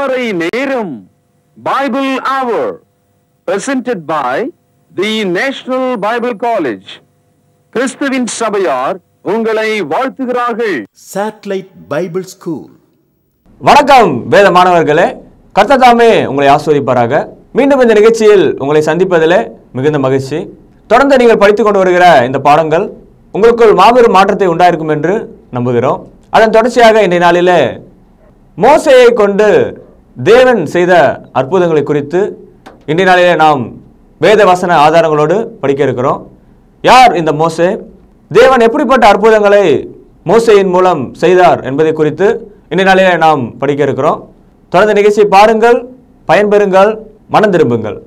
திருமறை நேரம் Bible Hour presented by the National Bible College. கிறிஸ்துவின் சபையார் உங்களை வாழ்த்துகிறார்கள். Satellite Bible School. வணக்கம் வேத மாணவர்களே, கர்த்தர் தாமே உங்களை ஆசீர்வதிப்பாராக. மீண்டும் இந்த நிகழ்ச்சியில் உங்களை சந்திப்பதிலே மிகுந்த மகிழ்ச்சி. தொடர்ந்து நீங்கள் படித்துக் கொண்டு வருகிற இந்த பாடங்கள் உங்களுக்குள் மாபெரும் மாற்றத்தை உண்டாயிருக்கும் என்று நம்புகிறோம். அதன் தொடர்ச்சியாக இன்றைய நாளிலே மோசேயை கொண்டு தேவன் செய்த அற்புதங்களை குறித்து இன்றைய நாளிலே நாம் வேத வசன ஆதாரங்களோடு படிக்க இருக்கிறோம். யார் இந்த மோசே? தேவன் எப்படிப்பட்ட அற்புதங்களை மோசேயின் மூலம் செய்தார் என்பதை குறித்து இன்றைய நாளிலே நாம் படிக்க இருக்கிறோம். தொடர்ந்து நிகழ்ச்சியை பாருங்கள், பயன்பெறுங்கள், மனம் திரும்புங்கள்.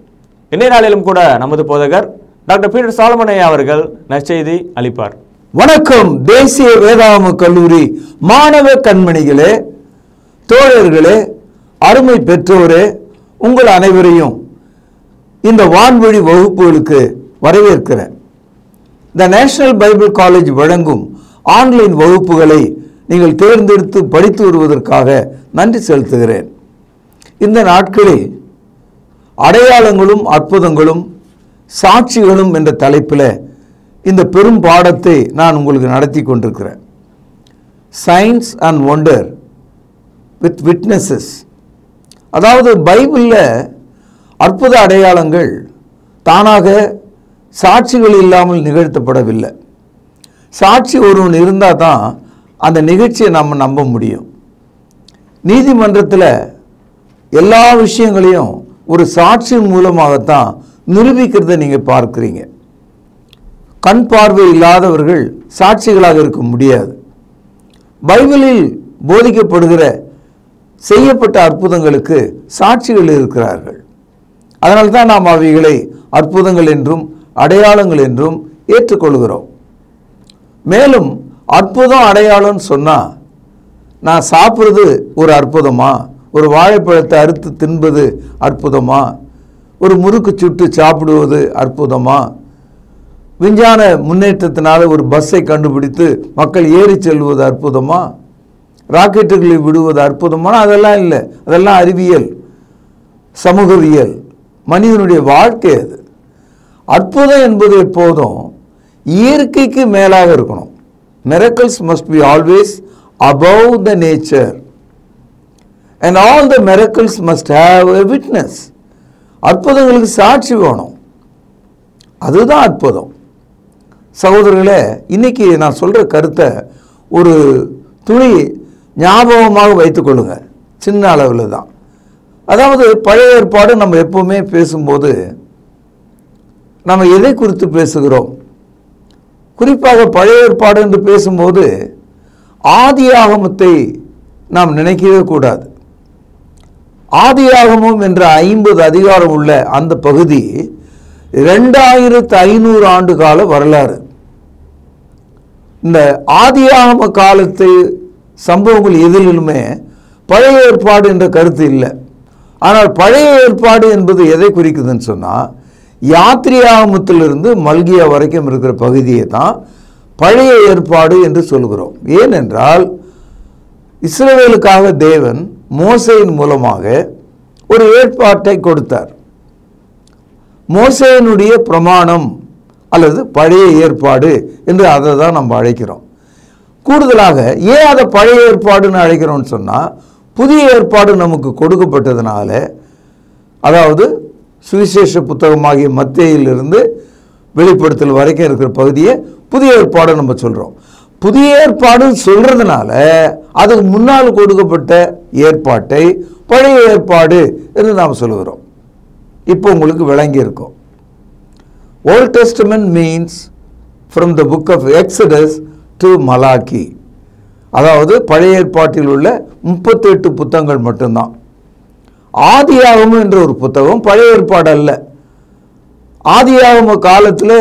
இன்றைய நாளிலும் கூட நமது போதகர் டாக்டர் பீட்டர் சாலமன் ஐயா அவர்கள் நற்செய்தி அளிப்பார். வணக்கம். தேசிய வேதாகம கல்லூரி மாணவ கண்மணிகளே, தோழர்களே, அருமை பெற்றோரே, உங்கள் அனைவரையும் இந்த வான்வழி வகுப்புகளுக்கு வரவேற்கிறேன். த நேஷனல் பைபிள் காலேஜ் வழங்கும் ஆன்லைன் வகுப்புகளை நீங்கள் தேர்ந்தெடுத்து படித்து வருவதற்காக நன்றி செலுத்துகிறேன். இந்த நாட்களில் அடையாளங்களும் அற்புதங்களும் சாட்சிகளும் என்ற தலைப்பில் இந்த பெரும் பாடத்தை நான் உங்களுக்கு நடத்தி கொண்டிருக்கிறேன். Science and wonder with witnesses. அதாவது பைபிளில் அற்புத அடையாளங்கள் தானாக சாட்சிகள் இல்லாமல் நிகழ்த்தப்படவில்லை. சாட்சி ஒருவன் இருந்தால் தான் அந்த நிகழ்ச்சியை நம்ம நம்ப முடியும். நீதிமன்றத்தில் எல்லா விஷயங்களையும் ஒரு சாட்சியின் மூலமாகத்தான் நிரூபிக்கிறத நீங்கள் பார்க்குறீங்க. கண் பார்வை இல்லாதவர்கள் சாட்சிகளாக இருக்க முடியாது. பைபிளில் போதிக்கப்படுகிற செய்யப்பட்ட அற்புதங்களுக்கு சாட்சிகள் இருக்கிறார்கள். அதனால்தான் நாம் அவைகளை அற்புதங்கள் என்றும் அடையாளங்கள் என்றும் ஏற்றுக்கொள்கிறோம். மேலும் அற்புதம் அடையாளம் சொன்னால், நான் சாப்பிட்றது ஒரு அற்புதமா, ஒரு வாழைப்பழத்தை அறுத்து தின்பது அற்புதமா, ஒரு முறுக்கு சுட்டு சாப்பிடுவது அற்புதமா, விஞ்ஞான முன்னேற்றத்தினால ஒரு பஸ்ஸை கண்டுபிடித்து மக்கள் ஏறி செல்வது அற்புதமா, ராக்கெட்டுகளை விடுவது அற்புதமான? அதெல்லாம் இல்லை. அதெல்லாம் அறிவியல், சமூகவியல், மனிதனுடைய வாழ்க்கை. அது அற்புதம் என்பது எப்போதும் இயற்கைக்கு மேலாக இருக்கணும். miracles must be always above the nature and all the miracles must have a witness. அற்புதங்களுக்கு சாட்சி வேணும். அதுதான் அற்புதம். சகோதரர்களே, இன்னைக்கு நான் சொல்கிற கருத்தை ஒரு துளி ஞாபகமாக வைத்துக்கொள்ளுங்க. சின்ன அளவில் தான். அதாவது பழைய ஏற்பாடு நம்ம எப்பவுமே பேசும்போது நம்ம எதை குறித்து பேசுகிறோம்? குறிப்பாக பழைய ஏற்பாடு என்று பேசும்போது ஆதியாகமத்தை நாம் நினைக்கவே கூடாது. ஆதியாகமம் என்ற 50 அதிகாரம் உள்ள அந்த பகுதி 2500 ஆண்டு கால வரலாறு. இந்த ஆதியாகம காலத்தை சம்பவங்கள் எதிலுமே பழைய ஏற்பாடு என்ற கருத்து இல்லை. ஆனால் பழைய ஏற்பாடு என்பது எதை குறிக்குதுன்னு சொன்னால், யாத்திரியாகமத்திலிருந்து மல்கியா வரைக்கும் இருக்கிற பகுதியை தான் பழைய ஏற்பாடு என்று சொல்கிறோம். ஏனென்றால் இஸ்ரவேலுக்காக தேவன் மோசேயின் மூலமாக ஒரு ஏற்பாட்டை கொடுத்தார். மோசேயினுடைய பிரமாணம் அல்லது பழைய ஏற்பாடு என்று அதை தான் நம்ம அழைக்கிறோம். கூடுதலாக ஏன் அதை பழைய ஏற்பாடுன்னு அழைக்கிறோம்னு சொன்னால், புதிய ஏற்பாடு நமக்கு கொடுக்கப்பட்டதுனால, அதாவது சுவிசேஷ புத்தகமாகிய மத்தேயிலிருந்து வெளிப்படுத்தல் வரைக்கும் இருக்கிற பகுதியை புதிய ஏற்பாடு நம்ம சொல்கிறோம். புதிய ஏற்பாடு சொல்கிறதுனால அதுக்கு முன்னால் கொடுக்கப்பட்ட ஏற்பாட்டை பழைய ஏற்பாடு என்று நாம் சொல்கிறோம். இப்போ உங்களுக்கு விளங்கி இருக்கும். Old Testament means from the book of Exodus to Malachi. அதாவது பழைய ஏற்பாட்டில் உள்ள 38 புத்தகங்கள் மட்டும்தான். ஆதியாகமம் என்ற ஒரு புத்தகம் பழைய ஏற்பாடு அல்ல. ஆதியாகம காலத்தில்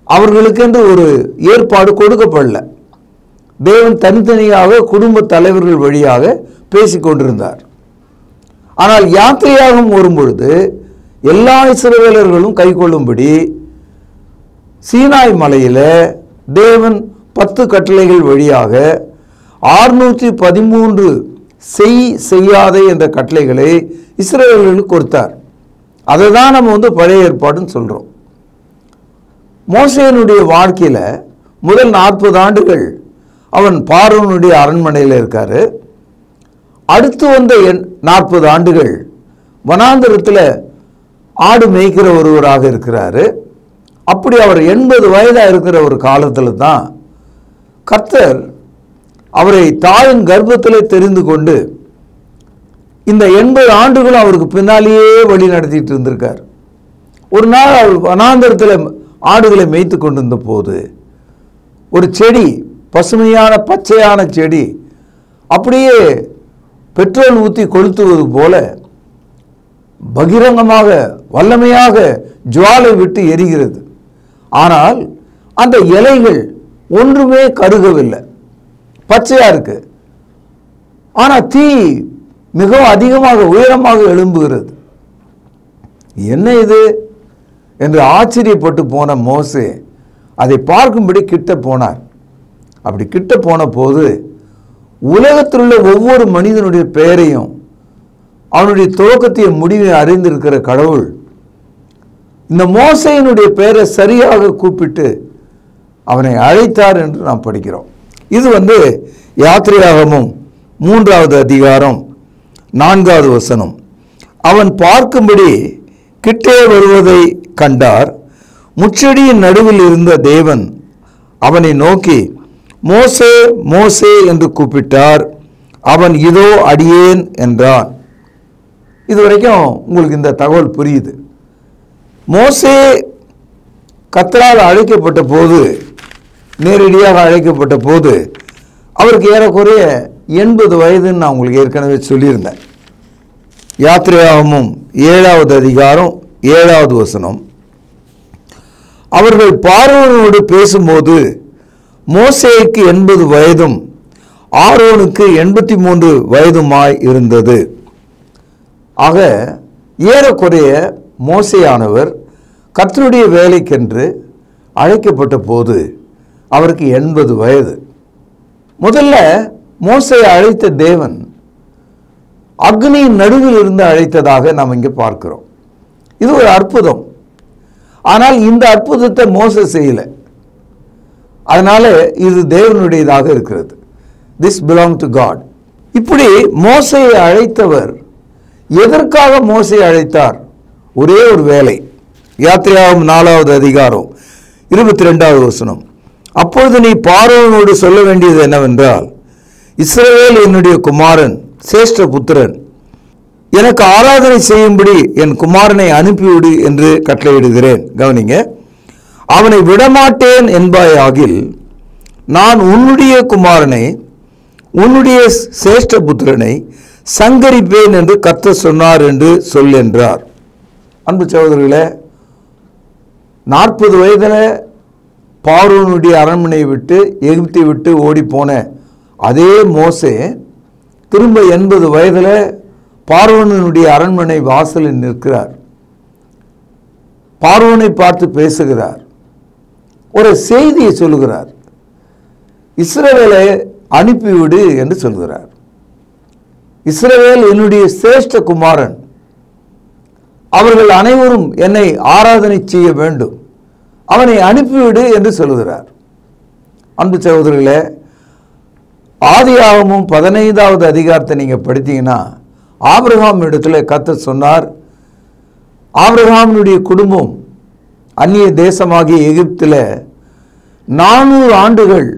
அவர்களுக்கென்று ஒரு ஏற்பாடு கொடுக்கப்படல. தேவன் தனித்தனியாக குடும்ப தலைவர்கள் வழியாக பேசிக்கொண்டிருந்தார். ஆனால் யாத்திரையாகவும் வரும்பொழுது எல்லா இஸ்ரவேலர்களும் கைக்கொள்ளும்படி சீனாய் மலையில் தேவன் 10 கட்டளைகள் வழியாக 613 செய்யாதே என்ற கட்டளைகளை இஸ்ரவேலர்களுக்கு கொடுத்தார். அதை தான் நம்ம பழைய ஏற்பாடுன்னு சொல்கிறோம். மோசேயினுடைய வாழ்க்கையில் முதல் 40 ஆண்டுகள் அவன் பார்வோனுடைய அரண்மனையில் இருக்காரு. அடுத்து வந்த 40 ஆண்டுகள் வனாந்தரத்தில் ஆடு மேய்க்கிற ஒருவராக இருக்கிறாரு. அப்படி அவர் 80 வயதாக இருக்கிற ஒரு காலத்தில் தான் கர்த்தர் அவரை தாயின் கர்ப்பத்தில் தெரிந்து கொண்டு இந்த 80 ஆண்டுகளும் அவருக்கு பின்னாலேயே வழி நடத்திட்டு இருந்திருக்கார். ஒரு நாள் அவர் வனாந்தரத்தில் ஆடுகளை மேய்த்து கொண்டிருந்த போது ஒரு செடி, பசுமையான பச்சையான செடி அப்படியே பெட்ரோல் ஊற்றி கொளுத்துவது போல பகிரங்கமாக வல்லமையாக ஜுவாலை விட்டு எரிகிறது. ஆனால் அந்த இலைகள் ஒன்றுமே கருகவில்லை, பச்சையா இருக்கு. ஆனால் தீ மிகவும் அதிகமாக உயரமாக எழும்புகிறது. என்ன இது என்று ஆச்சரியப்பட்டு போன மோசே அதை பார்க்கும்படி கிட்ட போனார். அப்படி கிட்ட போன போது உலகத்தில் உள்ள ஒவ்வொரு மனிதனுடைய பெயரையும் அவனுடைய துவக்கத்தையும் முடிவை அறிந்திருக்கிற கடவுள் இந்த மோசேயினுடைய பெயரை சரியாக கூப்பிட்டு அவனை அழைத்தார் என்று நாம் படிக்கிறோம். இது யாத்திரையாகமம் 3வது அதிகாரம் 4வது வசனம். அவன் பார்க்கும்படி கிட்டே வருவதை கண்டார். முச்செடியின் நடுவில் இருந்த தேவன் அவனை நோக்கி மோசே மோசே என்று கூப்பிட்டார். அவன் இதோ அடியேன் என்றான். இதுவரைக்கும் உங்களுக்கு இந்த தகவல் புரியுது. மோசே கர்த்தரால் அழைக்கப்பட்ட போது, நேரடியாக அழைக்கப்பட்ட போது அவருக்கு ஏறக்குறைய 80 வயதுன்னு நான் உங்களுக்கு ஏற்கனவே சொல்லியிருந்தேன். யாத்திரையாகமம் 7வது அதிகாரம் 7வது வசனம். அவர்கள் பார்வோனோடு பேசும்போது மோசேக்கு 80 வயதும் ஆரோனுக்கு 83 வயதுமாய் இருந்தது. ஆக ஏறக்குறைய மோசேயானவர் கர்த்தருடைய வேலைக்கென்று அழைக்கப்பட்ட போது அவருக்கு 80 வயது. முதல்ல மோசேயை அழைத்த தேவன் அக்னியின் நடுவில் இருந்து அழைத்ததாக நாம் இங்கே பார்க்கிறோம். இது ஒரு அற்புதம். ஆனால் இந்த அற்புதத்தை மோசே செய்யல. அதனால இது தேவனுடையதாக இருக்கிறது. This belong to God. இப்படி மோசேயை அழைத்தவர் எதற்காக மோசேயை அழைத்தார்? ஒரே ஒரு வேலை. யாத்திரையாகமம் 4வது அதிகாரம் 22வது வசனம். அப்பொழுது நீ பார்வோனோடு சொல்ல வேண்டியது என்னவென்றால், இஸ்ரவேல் என்னுடைய குமாரன், சேஷ்ட புத்திரன், எனக்கு ஆராதனை செய்யும்படி என் குமாரனை அனுப்பிவிடு என்று கட்டளையிடுகிறேன். கவனிங்க, அவனை விடமாட்டேன் என்பாயாகில் நான் உன்னுடைய குமாரனை, உன்னுடைய சேஷ்ட புத்திரனை சங்கரிப்பேன் என்று கர்த்தர் சொன்னார் என்று சொல் என்றார். அன்பு சகோதரர்களே, 40 வயதில் பார்வோனுடைய அரண்மனையை விட்டு எகிப்தை விட்டு ஓடி போன அதே மோசே திரும்ப 80 வயதில் பார்வோனுடைய அரண்மனை வாசலில் நிற்கிறார். பார்வோனை பார்த்து பேசுகிறார். ஒரு செய்தியை சொல்லுகிறார். இஸ்ரவேலை அனுப்பிவிடு என்று சொல்கிறார். இஸ்ரவேல் என்னுடைய சிரேஷ்ட குமாரன், அவர்கள் அனைவரும் என்னை ஆராதனை செய்ய வேண்டும், அவனை அனுப்பிவிடு என்று சொல்கிறார். அன்பு சகோதரர்களே, ஆதியாகமம் 15வது அதிகாரத்தை நீங்கள் படித்தீங்கன்னா ஆபிரகாம் இடத்துல கர்த்தர் சொன்னார், ஆபிரகாமினுடைய குடும்பம் அந்நிய தேசமாகிய எகிப்தில் 400 ஆண்டுகள்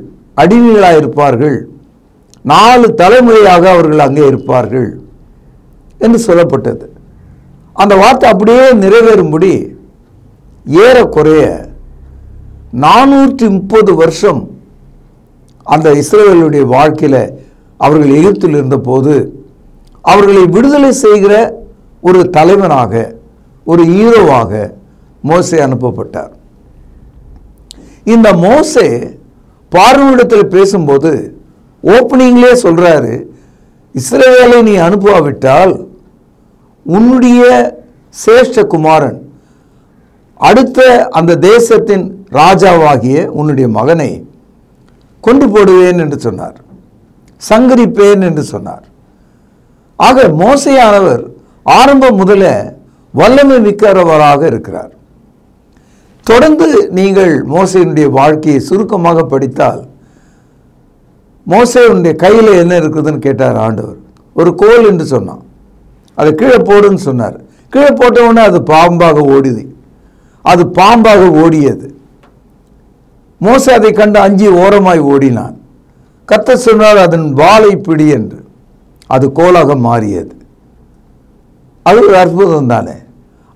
அடிமைகளாக இருப்பார்கள், 4 தலைமுறையாக அவர்கள் அங்கே இருப்பார்கள் என்று சொல்லப்பட்டது. அந்த வார்த்தை அப்படியே நிறைவேறும்படி ஏறக்குறைய 430 வருஷம் அந்த இஸ்ரவேலுடைய வாழ்க்கையில் அவர்கள் எகிப்தில் இருந்தபோது அவர்களை விடுதலை செய்கிற ஒரு தலைவனாக, ஒரு ஹீரோவாக மோசே அனுப்பப்பட்டார். இந்த மோசே பார்வோனிடத்தில் பேசும்போது ஓப்பனிங்லே சொல்றாரு, இஸ்ரவேலை நீ அனுப்பாவிட்டால் உன்னுடைய சேஷ்ட குமாரன், அடுத்த அந்த தேசத்தின் ராஜாவாகிய உன்னுடைய மகனை கொண்டு போடுவேன் என்று சொன்னார், சங்கரிப்பேன் என்று சொன்னார். ஆக மோசேயானவர் ஆரம்பம் முதல வல்லமை மிக்கவராக இருக்கிறார். தொடர்ந்து நீங்கள் மோசேயினுடைய வாழ்க்கையை சுருக்கமாக படித்தால், மோசேயினுடைய கையில் என்ன இருக்குதுன்னு கேட்டார் ஆண்டவர். ஒரு கோல் என்று சொன்னான். அதை கீழே போடுன்னு சொன்னார். கீழே போட்ட உடனே அது பாம்பாக ஓடிது. அது பாம்பாக ஓடியது. மோசே அதை கண்டு அஞ்சி ஓரமாய் ஓடினான். கர்த்தர் சொன்னார், அதன் வாளை பிடி என்று. அது கோலாக மாறியது. அது ஒரு அற்புதம் தானே.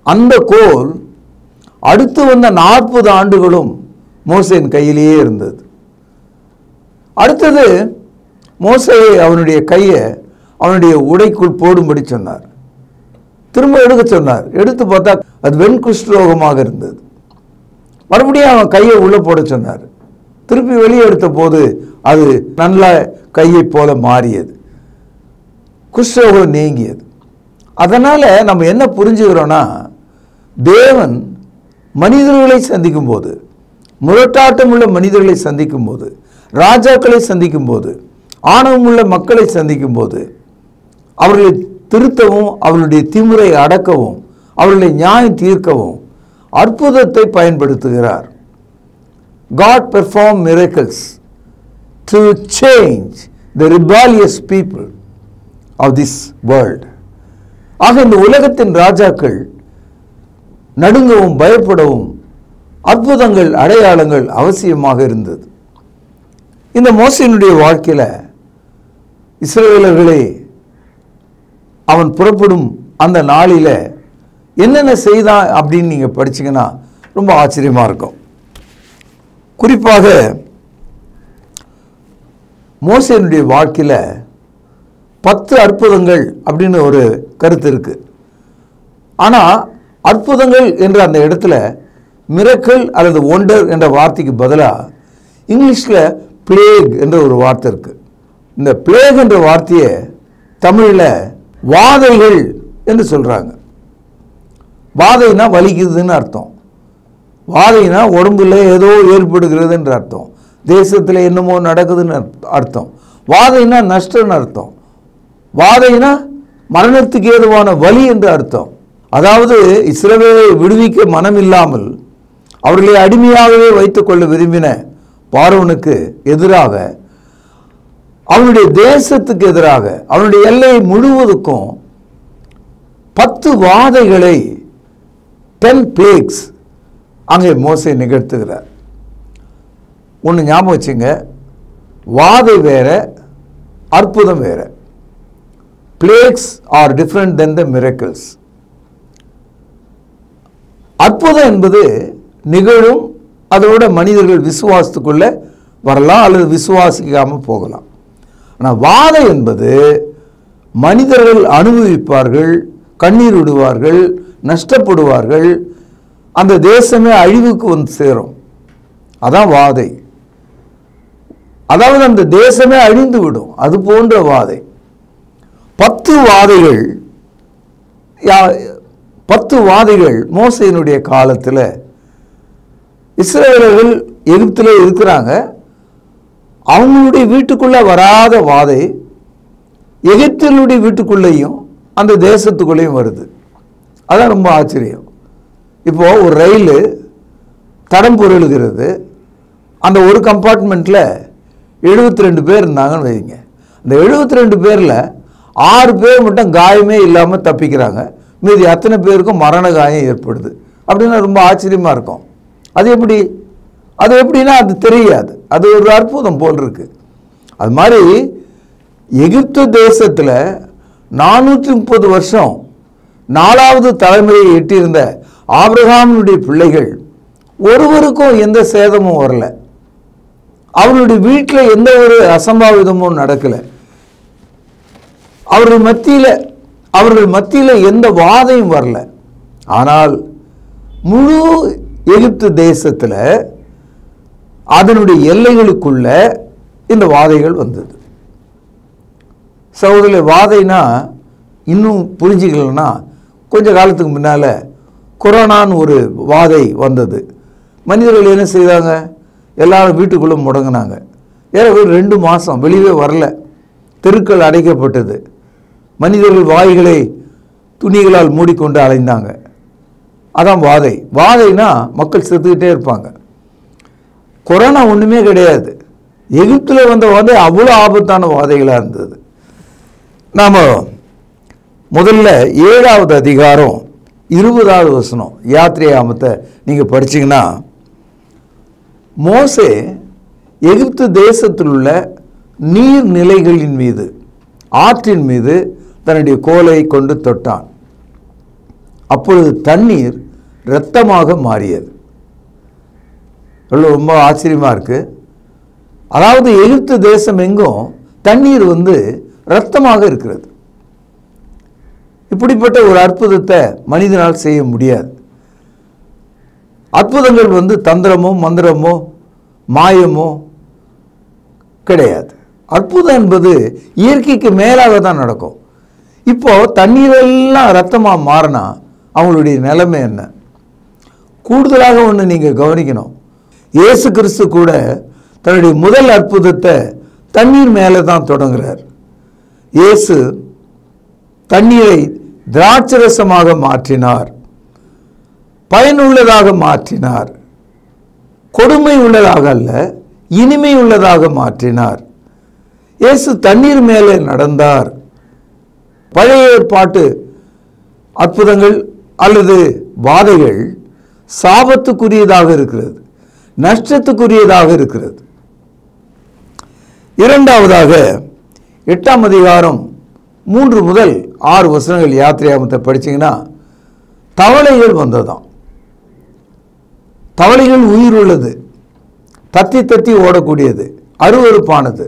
அந்த கோல் அடுத்து வந்த 40 ஆண்டுகளும் மோசேயின் கையிலேயே இருந்தது. அடுத்தது மோசே அவனுடைய கையை அவனுடைய உடைக்குள் போடும்படி சொன்னார். திரும்ப எடுக்க சொன்னார். எடுத்து பார்த்தா அது வெண்குஷ்டரோகமாக இருந்தது. மறுபடியும் அவன் கையை உள்ளே போட சொன்னார். திருப்பி வெளியே எடுத்த போது அது நல்ல கையை போல மாறியது. குஷ்டரோகம் நீங்கியது. அதனால் நம்ம என்ன புரிஞ்சுக்கிறோன்னா, தேவன் மனிதர்களை சந்திக்கும் போது, முரட்டாட்டம் உள்ள மனிதர்களை சந்திக்கும் போது, ராஜாக்களை சந்திக்கும் போது, ஆணவமுள்ள மக்களை சந்திக்கும் போது, அவர்களை திருத்தவும், அவர்களுடைய திமிரை அடக்கவும், அவர்களை நியாயம் தீர்க்கவும் அற்புதத்தை பயன்படுத்துகிறார். God performed miracles to change the rebellious people of this world. ஆக இந்த உலகத்தின் ராஜாக்கள் நடுங்கவும் பயப்படவும் அற்புதங்கள், அடையாளங்கள் அவசியமாக இருந்தது. இந்த மோசேயினுடைய வாழ்க்கையில் இஸ்ரவேலர்களே அவன் புறப்படும் அந்த நாளில் என்னென்ன செய்தான் அப்படின்னு நீங்கள் படிச்சிங்கன்னா ரொம்ப ஆச்சரியமாக இருக்கும். குறிப்பாக மோசேயினுடைய வாழ்க்கையில் 10 அற்புதங்கள் அப்படின்னு ஒரு கருத்து இருக்குது. ஆனால் அற்புதங்கள் என்ற அந்த இடத்துல மிரக்கிள் அல்லது ஒண்டர் என்ற வார்த்தைக்கு பதிலாக இங்கிலீஷில் பிளேக் என்ற ஒரு வார்த்தை இருக்குது. இந்த பிளேக் என்ற வார்த்தையை தமிழில் வாதைகள் என்று சொல்கிறாங்க. வாதைனா வலிக்குதுன்னு அர்த்தம். வாதைனா உடம்புல ஏதோ ஏற்படுகிறது என்று அர்த்தம். தேசத்தில் என்னமோ நடக்குதுன்னு அர்த்தம். வாதைனா நஷ்டம்னு அர்த்தம். வாதைனா மரணத்துக்கு ஏதுவான வலி என்று அர்த்தம். அதாவது இஸ்ரவேலை விடுவிக்க மனம் இல்லாமல் அவர்களை அடிமையாகவே வைத்துக்கொள்ள விரும்பின பார்வோனுக்கு எதிராக, அவனுடைய தேசத்துக்கு எதிராக, அவனுடைய எல்லை முழுவதுக்கும் 10 வாதைகளை 10 பிளேக்ஸ் அங்கே மோசே நிகழ்த்துகிறார். ஒன்று ஞாபகம் வச்சுங்க, வாதை வேற, அற்புதம் வேற. Plagues are different then the miracles. அற்புதம் என்பது நிகழும், அதோட மனிதர்கள் விசுவாசத்துக்குள்ள வரலாம் அல்லது விசுவாசிக்காமல் போகலாம். ஆனால் வாதை என்பது மனிதர்கள் அனுபவிப்பார்கள், கண்ணீர் விடுவார்கள், நஷ்டப்படுவார்கள், அந்த தேசமே அழிவுக்கு வந்து சேரும். அதான் வாதை. அதாவது அந்த தேசமே அழிந்து விடும். அது போன்ற வாதை. 10 வாதைகள் 10 வாதைகள் மோசேயினுடைய காலத்தில் இஸ்ரவேலர்கள் எகிப்தில் இருக்கிறாங்க. அவங்களுடைய வீட்டுக்குள்ள வராத வாதை எகிப்தினுடைய வீட்டுக்குள்ளேயும் அந்த தேசத்துக்குள்ளேயும் வருது. அதான் ரொம்ப ஆச்சரியம். இப்போது ஒரு ரயில் தடம் பொருளுகிறது. அந்த ஒரு கம்பார்ட்மெண்ட்டில் 72 பேர் இருந்தாங்கன்னு வைங்க. அந்த 72 பேரில் 6 பேர் மட்டும் காயமே இல்லாமல் தப்பிக்கிறாங்க. மீதி அத்தனை பேருக்கும் மரண காயம் ஏற்படுது. அப்படின்னா ரொம்ப ஆச்சரியமாக இருக்கும். அது எப்படின்னா அது தெரியாது. அது ஒரு அற்புதம் போல் இருக்கு. அது மாதிரி எகிப்து தேசத்தில் 430 வருஷம் 4வது தலைமுறையை எட்டியிருந்த ஆபிரகாமினுடைய பிள்ளைகள் ஒருவருக்கும் எந்த சேதமும் வரல. அவர்களுடைய வீட்டில் எந்த ஒரு அசம்பாவிதமும் நடக்கலை. அவர்கள் மத்தியில் எந்த வாதையும் வரல. ஆனால் முழு எகிப்து தேசத்தில் அதனுடைய எல்லைகளுக்குள்ள இந்த வாதைகள் வந்தது. சகோதரர்களே, வாதைனா இன்னும் புரிஞ்சுக்கலன்னா, கொஞ்ச காலத்துக்கு முன்னால் கொரோனான்னு ஒரு வாதை வந்தது. மனிதர்கள் என்ன செய்தாங்க? எல்லாரும் வீட்டுக்குள்ளே முடங்கினாங்க. ஏறக்குறைய 2 மாதம் வெளியே வரல. தெருக்கள் அடைக்கப்பட்டது. மனிதர்கள் வாய்களை துணிகளால் மூடிக்கொண்டு அலைந்தாங்க. அதான் வாதை. வாதைனா மக்கள் செத்துக்கிட்டே இருப்பாங்க. கொரோனா ஒன்றுமே கிடையாது. எகிப்தில் வந்த வாதை அவ்வளோ ஆபத்தான வாதைகளாக இருந்தது. நாம் முதல்ல 7வது அதிகாரம் 20வது வசனம் யாத்திரையாமத்தை நீங்கள் படிச்சிங்கன்னா, மோசே எகிப்து தேசத்தில் உள்ள நீர்நிலைகளின் மீது, ஆற்றின் மீது தன்னுடைய கோலை கொண்டு தொட்டான். அப்பொழுது தண்ணீர் இரத்தமாக மாறியது. ரொம்ப ஆச்சரியமாக இருக்குது. அதாவது எகிப்து தேசம் எங்கும் தண்ணீர் இரத்தமாக இருக்கிறது. இப்படிப்பட்ட ஒரு அற்புதத்தை மனிதனால் செய்ய முடியாது. அற்புதங்கள் தந்திரமோ மந்திரமோ மாயமோ கிடையாது. அற்புதம் என்பது இயற்கைக்கு மேலாக தான் நடக்கும். இப்போ தண்ணீரெல்லாம் இரத்தமாக மாறினா அவங்களுடைய நிலைமை என்ன? கூடுதலாக ஒன்று நீங்கள் கவனிக்கணும். இயேசு கிறிஸ்து கூட தன்னுடைய முதல் அற்புதத்தை தண்ணீர் மேலே தான் தொடங்குகிறார். இயேசு தண்ணீரை திராட்சரசமாக மாற்றினார், பயனுள்ளதாக மாற்றினார். கொடுமை உள்ளதாக அல்ல, இனிமை உள்ளதாக மாற்றினார். இயேசு தண்ணீர் மேலே நடந்தார். பழைய ஏற்பாட்டு அற்புதங்கள் அல்லது வாதைகள் சாபத்துக்குரியதாக இருக்கிறது, நஷ்டத்துக்குரியதாக இருக்கிறது. இரண்டாவதாக 8ஆம் அதிகாரம் 3 முதல் 6 வசனங்கள் யாத்திரையாமத்தை படிச்சீங்கன்னா, தவளைகள் வந்ததாம். தவளைகள் உயிர் உள்ளது, தத்தி தத்தி ஓடக்கூடியது, அருவருப்பானது.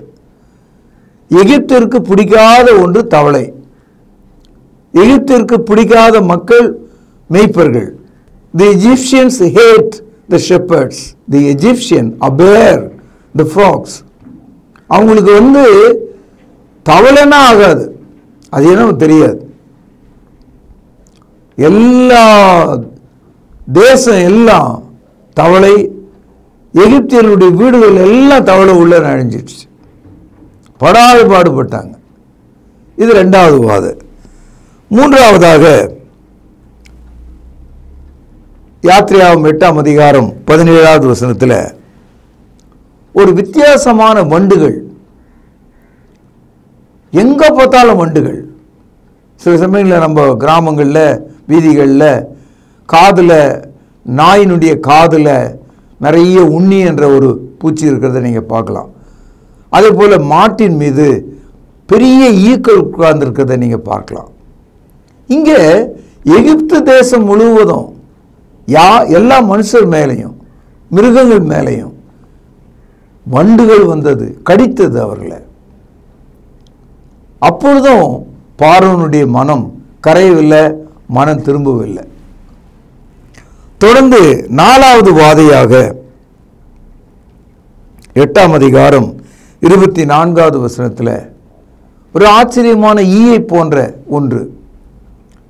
எகிப்திற்கு பிடிக்காத ஒன்று தவளை. எகிப்திற்கு பிடிக்காத மக்கள் மேய்ப்பர்கள். The Egyptians hate the shepherds. The Egyptian abhor the frogs. அவங்களுக்கு தவளைனா ஆகாது, அது என்ன தெரியாது. எல்லா தேசம் எல்லாம் தவளை, எகிப்தியர்களுடைய வீடுகள் எல்லாம் தவளை உள்ள நுழைஞ்சிடுச்சு. படாது பாடுபட்டாங்க. இது 2வது வாதை. 3ஆவதாக யாத்திரையாகும் 8ஆம் அதிகாரம் 17வது வசனத்தில் ஒரு வித்தியாசமான வண்டுகள், எங்கே பார்த்தாலும் வண்டுகள். சில சமயங்களில் நம்ம கிராமங்களில் வீதிகளில் காதில், நாயினுடைய காதில் நிறைய உண்ணி என்ற ஒரு பூச்சி இருக்கிறத நீங்கள் பார்க்கலாம். அதே போல் மாட்டின் மீது பெரிய ஈக்கள் உட்கார்ந்துருக்கிறத நீங்கள் பார்க்கலாம். இங்கே எகிப்து தேசம் முழுவதும் எல்லா மனுஷர் மேலேயும் மிருகங்கள் மேலேயும் வண்டுகள் வந்தது, கடித்தது அவர்களை. அப்பொழுதும் பார்வோனுடைய மனம் கரையவில்லை, மனம் திரும்பவில்லை. தொடர்ந்து 4வது வாதையாக 8ஆம் அதிகாரம் 24வது வசனத்தில் ஒரு ஆச்சரியமான ஈயை போன்ற ஒன்று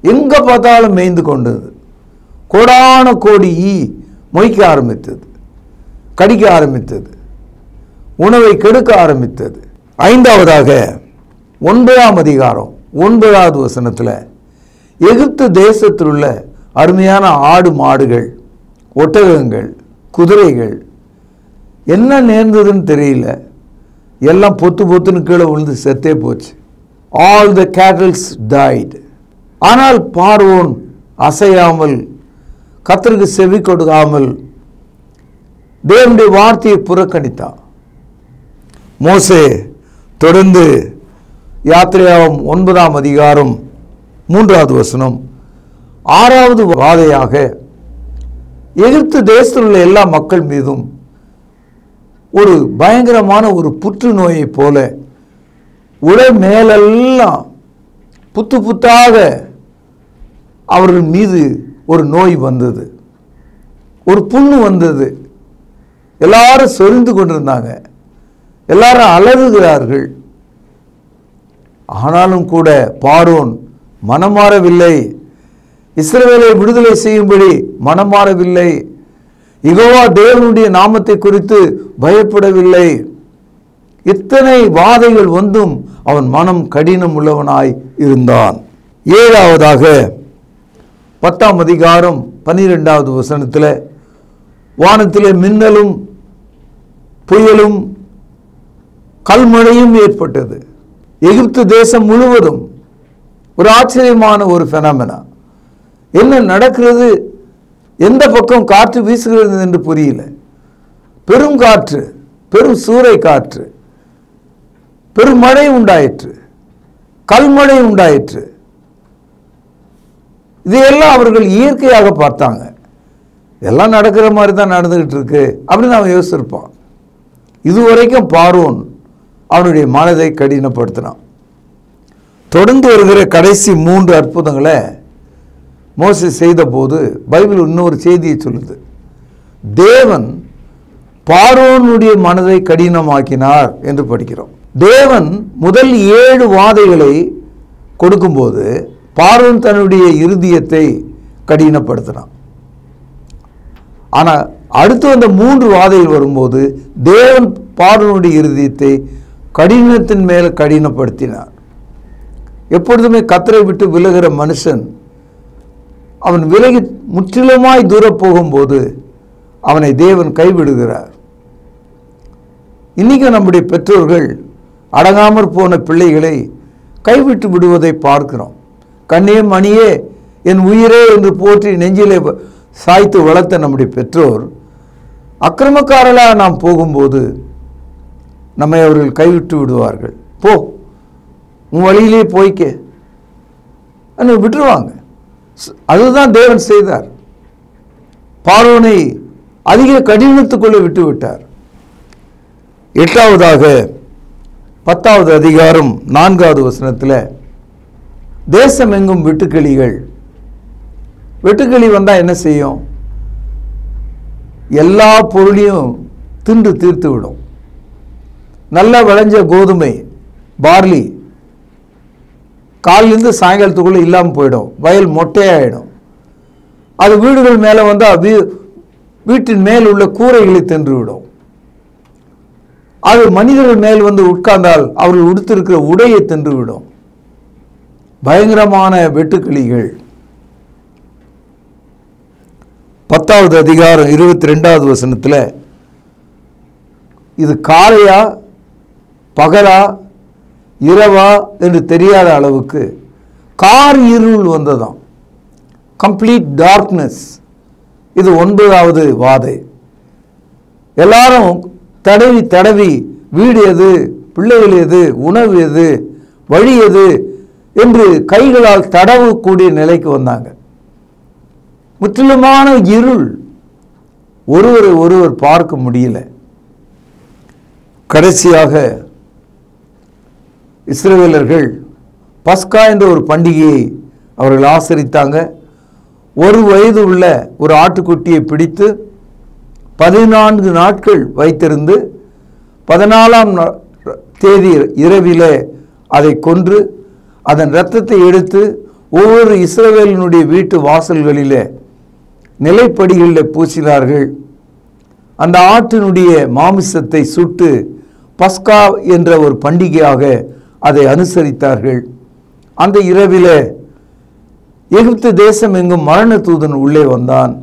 எங்க பார்த்தாலும் மேய்ந்து கொண்டது. கோடான கோடி ஈ மொய்க்க ஆரம்பித்தது, கடிக்க ஆரம்பித்தது, உணவை கெடுக்க ஆரம்பித்தது. 5ஆவதாக 9ஆம் அதிகாரம் 9வது வசனத்தில் எகிப்து தேசத்தில் உள்ள அருமையான ஆடு மாடுகள், ஒட்டகங்கள், குதிரைகள் என்ன நேர்ந்ததுன்னு தெரியல, எல்லாம் பொத்து பொத்துன்னு கீழே விழுந்து செத்தே போச்சு. All the cattles died. ஆனால் பார்வோன் அசையாமல், கர்த்தருக்கு செவி கொடுக்காமல் தேவனுடைய வார்த்தையை புறக்கணித்தான். மோசே தொடர்ந்து யாத்திரையாகும் 9ஆம் அதிகாரம் 3வது வசனம் 6வது வாதையாக எகிப்து தேசத்தில் உள்ள எல்லா மக்கள் மீதும் ஒரு பயங்கரமான ஒரு புற்றுநோயை போல உடல் மேலெல்லாம் புத்து புத்தாக அவர்கள் மீது ஒரு நோய் வந்தது, ஒரு புண்ணு வந்தது. எல்லாரும் சொரிந்து கொண்டிருந்தாங்க, எல்லாரும் அலறுகிறார்கள். ஆனாலும் கூட பார்வோன் மனமாறவில்லை, இஸ்ரவேலை விடுதலை செய்யும்படி மனமாறவில்லை, யெகோவா தேவனுடைய நாமத்தை குறித்து பயப்படவில்லை. இத்தனை வாதைகள் வந்தும் அவன் மனம் கடினம் உள்ளவனாய் இருந்தான். ஏழாவதாக 10ஆம் அதிகாரம் 12வது வசனத்தில் வானத்திலே மின்னலும் புயலும் கல்மழையும் ஏற்பட்டது. எகிப்து தேசம் முழுவதும் ஒரு ஆச்சரியமான ஒரு பெனாமெனா. என்ன நடக்கிறது, எந்த பக்கம் காற்று வீசுகிறது என்று புரியல. பெரும் காற்று, பெரும் சூறை காற்று, பெருமழை உண்டாயிற்று, கல்மழை உண்டாயிற்று. இதையெல்லாம் அவர்கள் இயற்கையாக பார்த்தாங்க. எல்லாம் நடக்கிற மாதிரி தான் நடந்துகிட்டு இருக்கு அப்படின்னு அவன் யோசிச்சிருப்பான். இதுவரைக்கும் பார்வோன் அவனுடைய மனதை கடினப்படுத்தினான். தொடர்ந்து வருகிற கடைசி 3 அற்புதங்களை மோசே செய்த போது பைபிள் இன்னொரு செய்தியை சொல்லுது. தேவன் பார்வோனுடைய மனதை கடினமாக்கினார் என்று படிக்கிறோம். தேவன் முதல் 7 வாதைகளை கொடுக்கும்போது பார்வோன் தன்னுடைய இருதயத்தை கடினப்படுத்தினான். ஆனால் அடுத்து வந்த 3 வாதைகள் வரும்போது தேவன் பார்வோனுடைய இருதயத்தை கடினத்தின் மேல் கடினப்படுத்தினார். எப்பொழுதுமே கர்த்தரை விட்டு விலகிற மனுஷன் அவன் விலகி முற்றிலுமாய் தூர போகும்போது அவனை தேவன் கைவிடுகிறார். இன்னைக்கு நம்முடைய பெற்றோர்கள் அடங்காமற் போன பிள்ளைகளை கைவிட்டு விடுவதை பார்க்கிறோம். கண்ணே மணியே என் உயிரே என்று போற்றி நெஞ்சிலே சாய்த்து வளர்த்த நம்முடைய பெற்றோர் அக்கிரமக்காரர்களாக நாம் போகும்போது நம்மை அவர்கள் கைவிட்டு விடுவார்கள். போ, உன் வழியிலே போய்க்க விட்டுருவாங்க. அதுதான் தேவன் செய்தார். பார்வோனை அதிக கடினத்துக்குள்ளே விட்டு விட்டார். 8ஆவதாக 10வது அதிகாரம் 4வது வசனத்தில் தேசம் எங்கும் வெட்டுக்கிளிகள். வெட்டுக்கிளி வந்தால் என்ன செய்யும்? எல்லா பொருளையும் தின்று தீர்த்து விடும். நல்லா விளைஞ்ச கோதுமை, பார்லி காலிலிருந்து சாயங்காலத்துக்குள்ளே இல்லாமல் போயிடும். வயல் மொட்டையாயிடும். அது வீடுகள் மேலே வந்தால் வீட்டின் மேல் உள்ள கூரைகளை தின்று விடும். அது மனிதர்கள் மேல் வந்து உட்கார்ந்தால் அவர்கள் உடுத்திருக்கிற உடையை தின்று விடும். பயங்கரமான வெட்டுக்கிளிகள். 10வது அதிகாரம் 22வது வசனத்தில் இது காலையா பகலா இரவா என்று தெரியாத அளவுக்கு கார் இருள் வந்ததாம். Complete darkness. இது 9வது வாதை. எல்லாரும் தடவி தடவி வீடு எது, பிள்ளைகள் எது, உணவு எது, வழி எது என்று கைகளால் தடவக்கூடிய நிலைக்கு வந்தாங்க. முற்றிலுமான இருள். ஒருவரை ஒருவர் பார்க்க முடியல. கடைசியாக இஸ்ரவேலர்கள் பஸ்கா என்ற ஒரு பண்டிகையை அவர்கள் ஆசரித்தாங்க. 1 வயது உள்ள ஒரு ஆட்டுக்குட்டியை பிடித்து 14 நாட்கள் வைத்திருந்து 14ஆம் தேதி இரவிலே அதை கொன்று அதன் இரத்தத்தை எடுத்து ஒவ்வொரு இஸ்ரவேலினுடைய வீட்டு வாசல்களிலே நிலைப்படிகளில் பூசினார்கள். அந்த ஆட்டினுடைய மாமிசத்தை சுட்டு பஸ்கா என்ற ஒரு பண்டிகையாக அதை அனுசரித்தார்கள். அந்த இரவிலே எகிப்து தேசம் எங்கும் மரண தூதன் உள்ளே வந்தான்.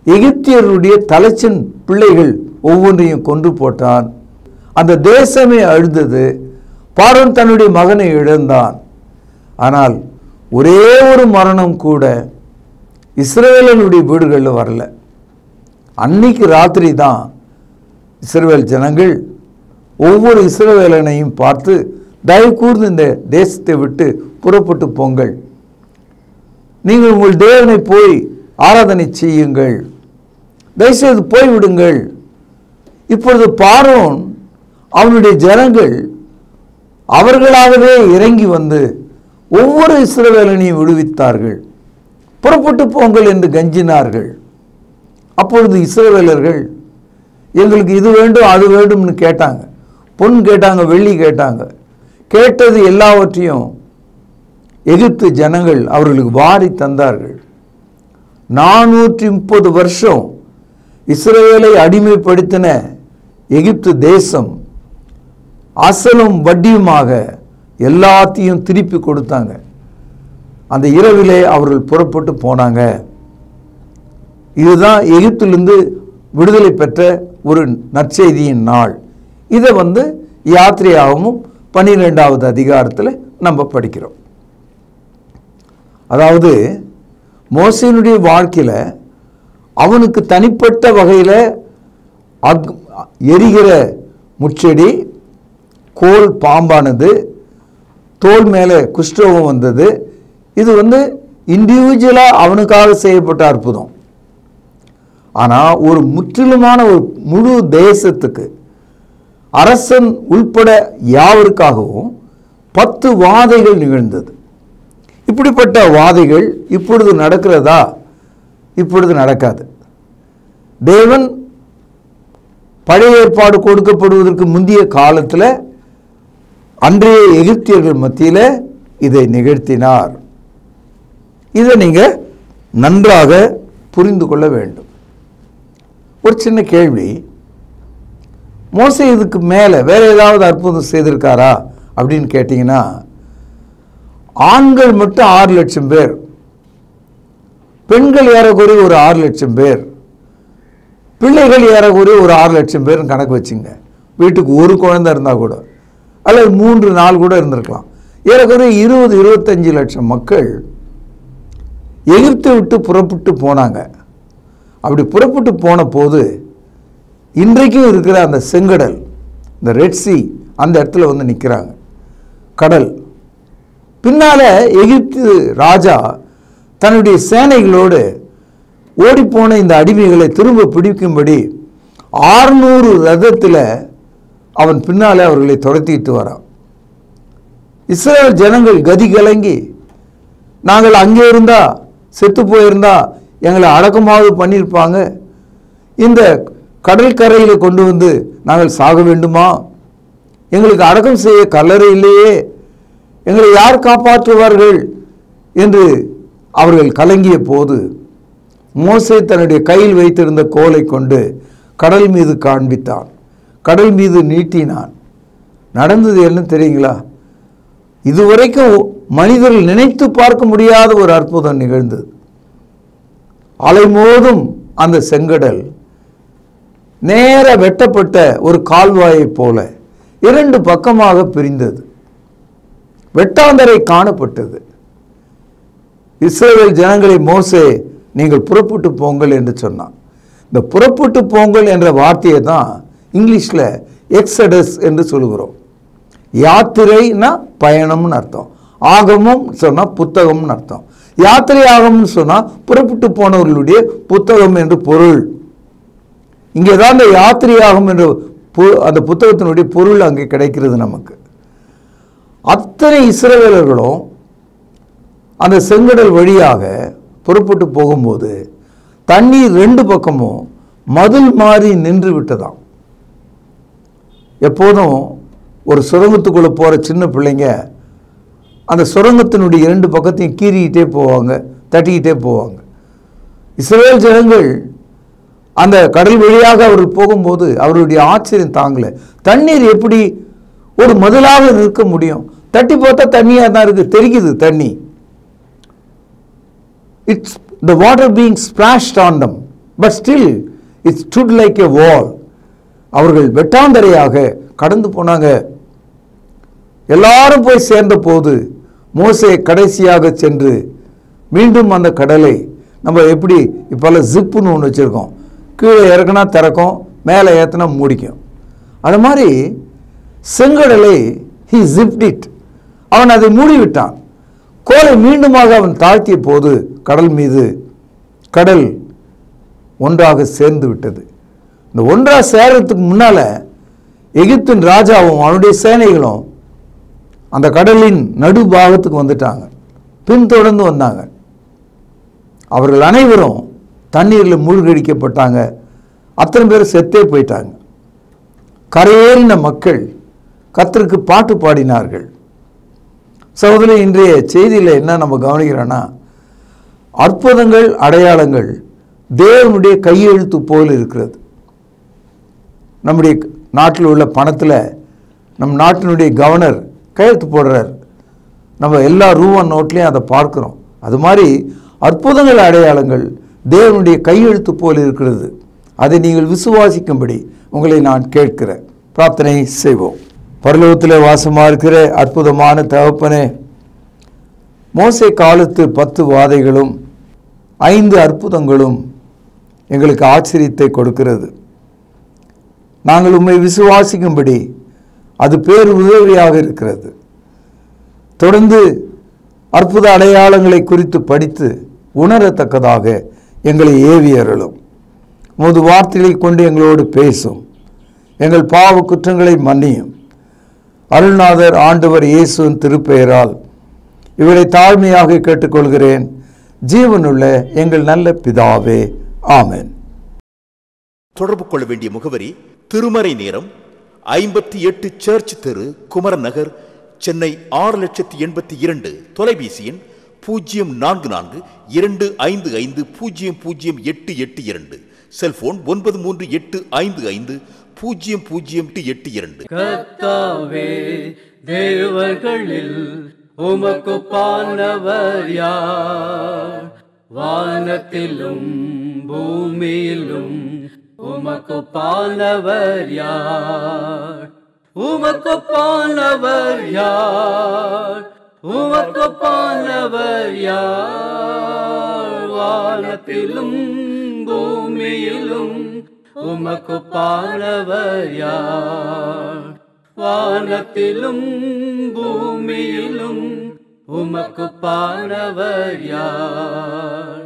எகிப்தியருடைய தலைச்சன் பிள்ளைகள் ஒவ்வொன்றையும் கொன்று போட்டான். அந்த தேசமே அழுதது. பார்வோன் தன்னுடைய மகனை இழந்தான். ஆனால் ஒரே ஒரு மரணம் கூட இஸ்ரவேலனுடைய வீடுகளில் வரல. அன்னைக்கு ராத்திரி தான் இஸ்ரவேல் ஜனங்கள் ஒவ்வொரு இஸ்ரவேலனையும் பார்த்து, தயவு கூர்ந்து இந்த தேசத்தை விட்டு புறப்பட்டு போங்கள், நீங்கள் உங்கள் தேவனை போய் ஆராதனை செய்யுங்கள், தயவுசெய்து போய்விடுங்கள். இப்பொழுது பார்வோன் அவனுடைய ஜனங்கள் அவர்களாகவே இறங்கி வந்து ஒவ்வொரு இஸ்ரவேலனையும் விடுவித்தார்கள். புறப்பட்டு போங்கள் என்று கஞ்சினார்கள். அப்பொழுது இஸ்ரவேலர்கள் எங்களுக்கு இது வேண்டும் அது வேண்டும்னு கேட்டாங்க. பொன் கேட்டாங்க, வெள்ளி கேட்டாங்க. கேட்டது எல்லாவற்றையும் எகிப்து ஜனங்கள் அவர்களுக்கு வாரி தந்தார்கள். 430 வருஷம் இஸ்ரவேலை அடிமைப்படுத்தின எகிப்து தேசம் அசலும் வட்டியுமாக எல்லாத்தையும் திருப்பி கொடுத்தாங்க. அந்த இரவிலே அவர்கள் புறப்பட்டு போனாங்க. இதுதான் எகிப்திலிருந்து விடுதலை பெற்ற ஒரு நற்செய்தியின் நாள். இதை யாத்திரையாகவும் 12வது அதிகாரத்தில் நம்ம படிக்கிறோம். அதாவது மோசேயினுடைய வாழ்க்கையில் அவனுக்கு தனிப்பட்ட வகையில் எரிகிற முச்செடி, கோல் பாம்பானது, தோல் மேலே குஷ்டரோகம் வந்தது. இது இண்டிவிஜுவலாக அவனுக்காக செய்யப்பட்ட அற்புதம். ஆனால் ஒரு முற்றிலுமான ஒரு முழு தேசத்துக்கு, அரசன் உள்பட யாவருக்காகவும் 10 வாதைகள் நிகழ்ந்தது. இப்படிப்பட்ட வாதைகள் இப்பொழுது நடக்கிறதா? இப்பொழுது நடக்காது. தேவன் பழைய ஏற்பாடு கொடுக்கப்படுவதற்கு முந்தைய காலத்தில் அன்றைய எகிப்தியர்கள் மத்தியில் இதை நிகழ்த்தினார். இதை நீங்கள் நன்றாக புரிந்து கொள்ள வேண்டும். ஒரு சின்ன கேள்வி, மோசே இதுக்கு மேலே வேற ஏதாவது அற்புதம் செய்திருக்காரா அப்படின்னு கேட்டிங்கன்னா, ஆண்கள் மட்டும் 6 லட்சம் பேர், பெண்கள் ஏறக்குறைய ஒரு 6 லட்சம் பேர், பிள்ளைகள் ஏறக்குறைய ஒரு 6 லட்சம் பேர் கணக்கு வச்சுங்க. வீட்டுக்கு ஒரு குழந்தை இருந்தால் கூட, அல்லது 3-4 கூட இருந்திருக்கலாம். ஏறக்குறைய 20-25 லட்சம் மக்கள் எகிப்தை விட்டு புறப்பட்டு போனாங்க. அப்படி புறப்பட்டு போன போது இன்றைக்கும் இருக்கிற அந்த செங்கடல், இந்த ரெட் சி, அந்த இடத்துல நிற்கிறாங்க. கடல் பின்னால எகிப்து ராஜா தன்னுடைய சேனைகளோடு ஓடிப்போன இந்த அடிமைகளை திரும்ப பிடிக்கும்படி 600 ரதத்தில் அவன் பின்னாலே அவர்களை துரத்திட்டு வரான். இஸ்ரவேல் ஜனங்கள் கதி கலங்கி, நாங்கள் அங்கே இருந்தா, செத்து போயிருந்தா எங்களை அடக்கமாவது பண்ணியிருப்பாங்க, இந்த கடற்கரையில் கொண்டு நாங்கள் சாக வேண்டுமா? எங்களுக்கு அடக்கம் செய்ய கல்லறை இல்லையே, எங்களை யார் காப்பாற்றுவார்கள் என்று அவர்கள் கலங்கிய போது மோசே தன்னுடைய கையில் வைத்திருந்த கோலை கொண்டு கடல் மீது காண்பித்தான். கடல் மீது நீட்டினான். நடந்தது என்ன தெரியுங்களா? இதுவரைக்கும் மனிதர்கள் நினைத்து பார்க்க முடியாத ஒரு அற்புதம் நிகழ்ந்தது. அலைமோதும் அந்த செங்கடல் நேர வெட்டப்பட்ட ஒரு கால்வாயை போல 2 பக்கமாக பிரிந்தது. வெட்டாந்தரை காணப்பட்டது. இஸ்ரவேல் ஜனங்களை மோசே, நீங்கள் புறப்பட்டு போங்கள் என்று சொன்னான். இந்த புறப்பட்டு போங்கள் என்ற வார்த்தையை தான் இங்கிலீஷில் எக்ஸடஸ் என்று சொல்லுகிறோம். யாத்திரைனா பயணம்னு அர்த்தம், ஆகமம் சொன்னால் புத்தகம்னு அர்த்தம். யாத்திரை ஆகம்னு சொன்னால் புறப்பட்டு போனவர்களுடைய புத்தகம் என்று பொருள். இங்கே தான் இந்த யாத்திரையாகும் என்ற அந்த புத்தகத்தினுடைய பொருள் அங்கே கிடைக்கிறது நமக்கு. அத்தனை இஸ்ரவேலர்களும் அந்த செங்கடல் வழியாக புறப்பட்டு போகும்போது தண்ணீர் 2 பக்கமும் மதில் மாறி நின்று விட்டதாம். எப்போதும் ஒரு சுரங்கத்துக்குள்ளே போகிற சின்ன பிள்ளைங்க அந்த சுரங்கத்தினுடைய 2 பக்கத்தையும் கீறிக்கிட்டே போவாங்க, தட்டிக்கிட்டே போவாங்க. இஸ்ரவேல் ஜனங்கள் அந்த கடல் வழியாக அவர்கள் போகும்போது அவருடைய ஆச்சரியம் தாங்கல. தண்ணீர் எப்படி ஒரு மதிலாக இருக்க முடியும்? தட்டி பார்த்தா தண்ணியாக தான் இருக்கு, தெரிக்குது தண்ணி. It's the water being splashed on them, but still it stood like a wall. அவர்கள் வெட்டாந்தரையாக கடந்து போனாங்க. எல்லாரும் போய் சேர்ந்த போது மோசே கடைசியாக சென்று மீண்டும் அந்த கடலை, நம்ம எப்படி இப்போல்லாம் ஜிப்புன்னு ஒன்று வச்சுருக்கோம், கீழே இறக்குனா திறக்கும், மேலே ஏற்றினா மூடிக்கும். அது மாதிரி செங்கடலை he zipped it, அவன் அதை மூடிவிட்டான். கோலை மீண்டுமாக அவன் தாழ்த்திய போது கடல் ஒன்றாக சேர்ந்து விட்டது. இந்த ஒன்றாக சேர்றதுக்கு முன்னால் எகிப்தின் ராஜாவும் அவனுடைய சேனைகளும் அந்த கடலின் நடுபாகத்துக்கு வந்துட்டாங்க, பின்தொடர்ந்து வந்தாங்க. அவர்கள் அனைவரும் தண்ணீரில் மூழ்கடிக்கப்பட்டாங்க. அத்தனை பேர் செத்தே போயிட்டாங்க. கரையேறின மக்கள் கர்த்தருக்கு பாட்டு பாடினார்கள். சகோதரி, இன்றைய செய்தியில் என்ன நம்ம கவனிக்கிறோன்னா, அற்புதங்கள் அடையாளங்கள் தேவனுடைய கையெழுத்து போல் இருக்கிறது. நம்முடைய நாட்டில் உள்ள பணத்தில் நம் நாட்டினுடைய கவர்னர் கையெழுத்து போடுறார். நம்ம எல்லா ரூபா நோட்லேயும் அதை பார்க்குறோம். அது மாதிரி அற்புதங்கள் அடையாளங்கள் தேவனுடைய கையெழுத்து போல் இருக்கிறது. அதை நீங்கள் விசுவாசிக்கும்படி உங்களை நான் கேட்கிறேன். பிரார்த்தனை செய்வோம். பரலோகத்தில் வாசமாக இருக்கிற அற்புதமான தகப்பனே, மோசே காலத்து 10 வாதைகளும் 5 அற்புதங்களும் எங்களுக்கு ஆச்சரியத்தை கொடுக்கிறது. நாங்கள் உம்மை விசுவாசிக்கும்படி அது பேர் உதவியாக இருக்கிறது. தொடர்ந்து அற்புத அடையாளங்களை குறித்து படித்து உணரத்தக்கதாக எங்களை ஏவி அருளும். உமது வார்த்தைகளை கொண்டு எங்களோடு பேசும். எங்கள் பாவ குற்றங்களை மன்னியும். அருள்நாதர் ஆண்டவர் இயேசுவின் திருப்பெயரால் இவரை தாழ்மையாக கேட்டுக்கொள்கிறேன். ஜீவனுள்ள எங்கள் நல்ல பிதாவே, ஆமென். தொடர்பு கொள்ள வேண்டிய முகவரி: திருமறை நேரம், 58 சர்ச் தெரு, குமரன் நகர், சென்னை 6,82,000. தொலைபேசி எண் 044255008882. செல்போன் 9385500882. கர்த்தாவே, தேவர்களில் உமக்கு பானவர் யார்? வானத்திலும் பூமியிலும் உமக்கு பானவர் யார்? உமக்கு பானவர் யார்? உமக்கு பானவர் யார்? வானத்திலும் பூமியிலும் உமக்கு பானவர் யார்? வானத்திலும் பூமியிலும் உமக்கு பானவர் யார்?